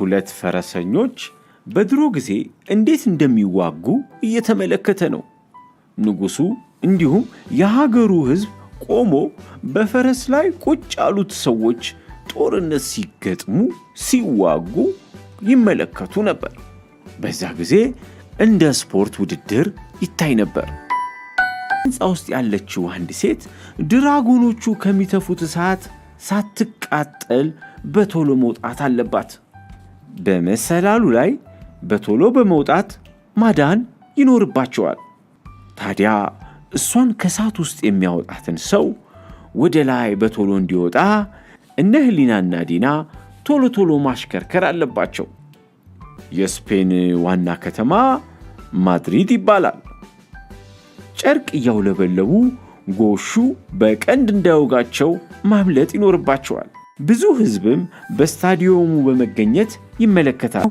ሁለት ፈረሰኞች በድሮ ጊዜ እንዴት እንደሚዋጉ እየተመለከተ ነው። ንጉሡ እንዲሁም የሀገሩ ሕዝብ ቆሞ በፈረስ ላይ ቁጭ ያሉት ሰዎች ጦርነት ሲገጥሙ ሲዋጉ ይመለከቱ ነበር። በዛ ጊዜ እንደ ስፖርት ውድድር ይታይ ነበር። ሕንፃ ውስጥ ያለችው አንድ ሴት ድራጎኖቹ ከሚተፉት እሳት ሳትቃጠል በቶሎ መውጣት አለባት። በመሰላሉ ላይ በቶሎ በመውጣት ማዳን ይኖርባቸዋል። ታዲያ እሷን ከእሳት ውስጥ የሚያወጣትን ሰው ወደ ላይ በቶሎ እንዲወጣ እነ ህሊናና ዲና ቶሎ ቶሎ ማሽከርከር አለባቸው። የስፔን ዋና ከተማ ማድሪድ ይባላል። ጨርቅ እያውለበለቡ ጎሹ በቀንድ እንዳይወጋቸው ማምለጥ ይኖርባቸዋል። ብዙ ሕዝብም በስታዲየሙ በመገኘት ይመለከታል።